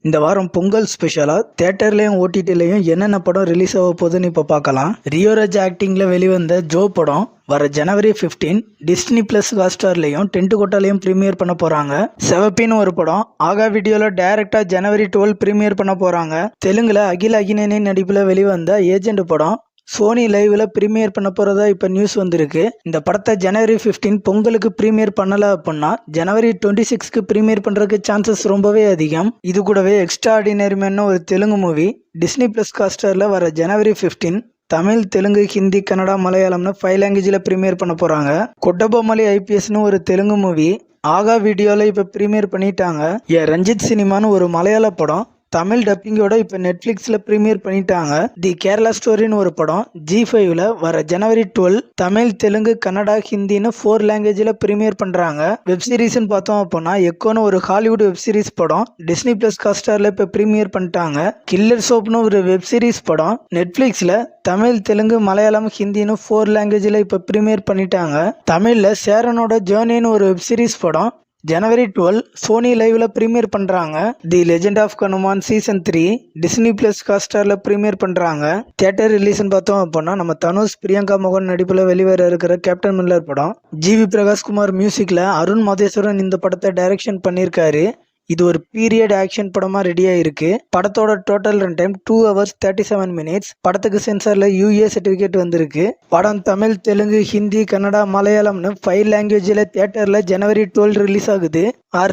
இந்த வாரம் பொங்கல் ஸ்பெஷலா தியேட்டர்லயும் ஓடிடிலையும் என்னென்ன படம் ரிலீஸ் ஆக போகுதுன்னு இப்போ பார்க்கலாம். ரியோராஜ் ஆக்டிங்ல வெளிவந்த ஜோ படம் வர ஜனவரி 15 டிஸ்னி பிளஸ் ஹாட்ஸ்டார்லையும் டென்ட் கோட்டாலையும் ப்ரீமியர் பண்ண போறாங்க. செவப்பின்னு ஒரு படம் ஆகா வீடியோல டைரக்டா ஜனவரி 12 ப்ரீமியர் பண்ண போறாங்க. தெலுங்குல அகில அகினேனி நடிப்புல வெளிவந்த ஏஜென்ட் படம் சோனி லைவ்ல ப்ரீமியர் பண்ண போறதா இப்ப நியூஸ் வந்திருக்கு. இந்த படத்தை ஜனவரி 15 பொங்கலுக்கு ப்ரீமியர் பண்ணல அப்படின்னா ஜனவரி 26க்கு ப்ரீமியர் பண்றதுக்கு சான்சஸ் ரொம்பவே அதிகம். இது கூடவே எக்ஸ்ட்ரா ஆர்டினரி மேன் ஒரு தெலுங்கு மூவி டிஸ்னி பிளஸ் ஹாட்ஸ்டார்ல வர ஜனவரி 15 தமிழ், தெலுங்கு, ஹிந்தி, கன்னடா, மலையாளம்னு 5 லாங்குவேஜ்ல ப்ரீமியர் பண்ண போறாங்க. கொட்டபொம்மலி ஐபிஎஸ்னு ஒரு தெலுங்கு மூவி ஆகா வீடியோல இப்ப ப்ரீமியர் பண்ணிட்டாங்க. ரஞ்சித் சினிமான்னு ஒரு மலையாள படம் தமிழ் டப்பிங்கோட இப்ப நெட்ஃபிளிக்ஸ்ல ப்ரீமியர் பண்ணிட்டாங்க. தி கேரளா ஸ்டோரின்னு ஒரு படம் G5ல வர ஜனவரி 12 தமிழ், தெலுங்கு, கன்னடா, ஹிந்தின்னு 4 லாங்குவேஜ்ல ப்ரீமியர் பண்றாங்க. வெப் சீரிஸ்ன்னு பார்த்தோம் அப்படின்னா எக்கோன்னு ஒரு ஹாலிவுட் வெப் சீரிஸ் படம் டிஸ்னி பிளஸ் ஹாட்ஸ்டார்ல இப்ப ப்ரீமியர் பண்ணிட்டாங்க. கில்லர் சோப்னு ஒரு வெப் சீரிஸ் படம் நெட்ஃபிளிக்ஸ்ல தமிழ், தெலுங்கு, மலையாளம், ஹிந்தின்னு 4 லாங்குவேஜ்ல இப்ப ப்ரீமியர் பண்ணிட்டாங்க. தமிழ்ல சேரனோட ஜேர்னின்னு ஒரு வெப் சீரிஸ் படம் ஜனவரி 12 சோனி லைவ்ல ப்ரீமியர் பண்றாங்க. The legend of Hanuman season 3 Disney plus ஹாட்ஸ்டார்ல ப்ரீமியர் பண்றாங்க. தியேட்டர் ரிலீஸ்ன்னு பார்த்தோம் அப்படின்னா நம்ம தனுஷ், பிரியங்கா மோகன் நடிப்புல வெளிவர இருக்கிற கேப்டன் மில்லர் படம் ஜிவி பிரகாஷ்குமார் மியூசிக்ல அருண் மாதேஸ்வரன் இந்த படத்தை டைரக்ஷன் பண்ணியிருக்காரு. இது ஒரு பீரியட் ஆக்ஷன் படமா ரெடியா இருக்கு. படத்தோட total run time 2 hours 37 minutes. படத்துக்கு சென்சார்ல UA சர்டிபிகேட் வந்திருக்கு. படம் தமிழ், தெலுங்கு, ஹிந்தி, கன்னடா, மலையாளம்னு 5 லாங்குவேஜ்ல தியேட்டர்ல ஜனவரி 12 ரிலீஸ் ஆகுது.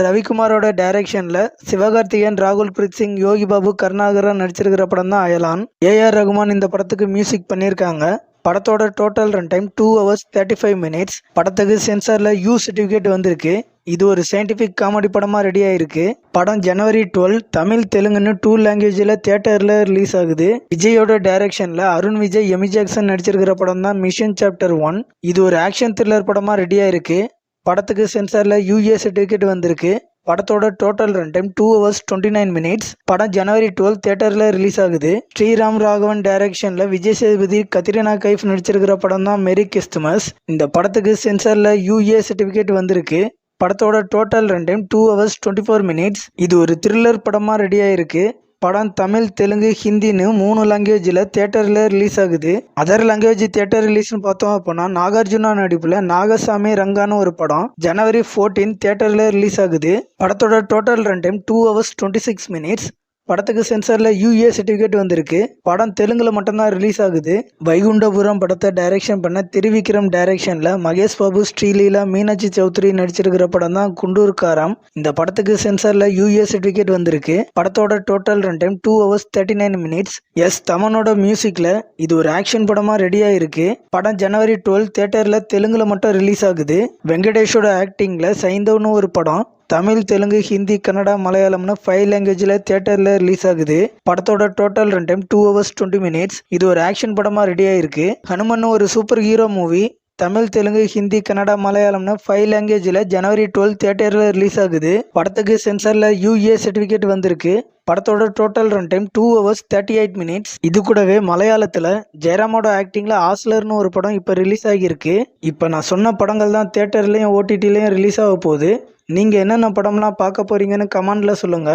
ரவிக்குமாரோட டைரக்ஷன்ல சிவகார்த்திகேயன், ராகுல் பிரீத் சிங், யோகி பாபு, கருணாகரன் நடிச்சிருக்கிற படம் தான் அயலான். AR ரகுமான் இந்த படத்துக்கு மியூசிக் பண்ணியிருக்காங்க. படத்தோட total run time 2 hours 35 minutes. படத்துக்கு சென்சார்ல U சர்டிபிகேட் வந்திருக்கு. இது ஒரு சயின்டிபிக் காமெடி படமா ரெடி ஆயிருக்கு. படம் ஜனவரி 12 தமிழ், தெலுங்குன்னு 2 லாங்குவேஜ்ல தியேட்டர்ல ரிலீஸ் ஆகுது. விஜயோட டைரக்ஷன்ல அருண் விஜய், எமி ஜாக்சன் நடிச்சிருக்கிற படம் தான் மிஷன் சாப்டர் 1. இது ஒரு ஆக்ஷன் த்ரில்லர் படமா ரெடி ஆயிருக்கு. படத்துக்கு சென்சார்ல UA சர்டிபிகேட் வந்திருக்கு. படத்தோட total run time 2 hours 29 minutes. படம் ஜனவரி 12 தியேட்டர்ல ரிலீஸ் ஆகுது. ஸ்ரீராம் ராகவன் டைரக்ஷன்ல விஜய் சேதுபதி, கத்ரீனா கைஃப் நடிச்சிருக்கிற படம் தான் மேரி கிறிஸ்துமஸ். இந்த படத்துக்கு சென்சார்ல UA சர்டிபிகேட் வந்திருக்கு. படத்தோட total run time 2 hours 24 minutes. இது ஒரு த்ரில்லர் படமா ரெடி ஆயிருக்கு. படம் தமிழ், தெலுங்கு, ஹிந்தின்னு 3 லாங்குவேஜ்ல தியேட்டர்ல ரிலீஸ் ஆகுது. அதர் லாங்குவேஜ் தியேட்டர் ரிலீஸ்னு பார்த்தோம் அப்படின்னா நாகார்ஜுனா நடிப்புல நாகசாமி ரங்கான்னு ஒரு படம் ஜனவரி 14 தியேட்டர்ல ரிலீஸ் ஆகுது. படத்தோட total run time 2 hours 26 minutes. படத்துக்கு சென்சார்ல UA சர்டிபிகேட் வந்திருக்கு. படம் தெலுங்குல மட்டும்தான் ரிலீஸ் ஆகுது. வைகுண்டபுரம் படத்தை டைரக்ஷன் பண்ண திரிவிக்ரம் டைரக்ஷன்ல மகேஷ் பாபு, ஸ்ரீலீலா, மீனாட்சி சௌத்ரி நடிச்சிருக்கிற படம் தான் குண்டூர்காரம். இந்த படத்துக்கு சென்சார்ல UA சர்டிபிகேட் வந்திருக்கு. படத்தோட total run time 2 hours 39 minutes. தமனோட மியூசிக்ல இது ஒரு ஆக்ஷன் படமா ரெடியா இருக்கு. படம் ஜனவரி 12 தியேட்டர்ல தெலுங்குல மட்டும் ரிலீஸ் ஆகுது. வெங்கடேஷோட ஆக்டிங்ல சைந்தவ்னு ஒரு படம் தமிழ், தெலுங்கு, ஹிந்தி, கன்னடா, மலையாளம்னு 5 லாங்குவேஜ்ல தியேட்டர்ல ரிலீஸ் ஆகுது. படத்தோட total run time 2 hours 20 minutes. இது ஒரு ஆக்ஷன் படமா ரெடி ஆயிருக்கு. ஹனுமன் ஒரு super hero movie Tamil, Telugu, Hindi, Kannada, மலையாளம்னு 5 லாங்குவேஜ்ல ஜனவரி 12 தியேட்டர்ல ரிலீஸ் ஆகுது. படத்துக்கு சென்சார்ல UA சர்டிபிகேட் வந்திருக்கு. படத்தோட total run time 2 hours 38 minutes. இது கூடவே மலையாளத்துல ஜெயராமோட ஆக்டிங்ல ஆஸ்லர்னு ஒரு படம் இப்ப ரிலீஸ் ஆகியிருக்கு. இப்ப நான் சொன்ன படங்கள் தான் தியேட்டர்லயும் OTTலயும் ரிலீஸ் ஆக போகுது. நீங்க என்னென்ன படம்லாம் பார்க்க போறீங்கன்னு கமெண்ட்ல சொல்லுங்க.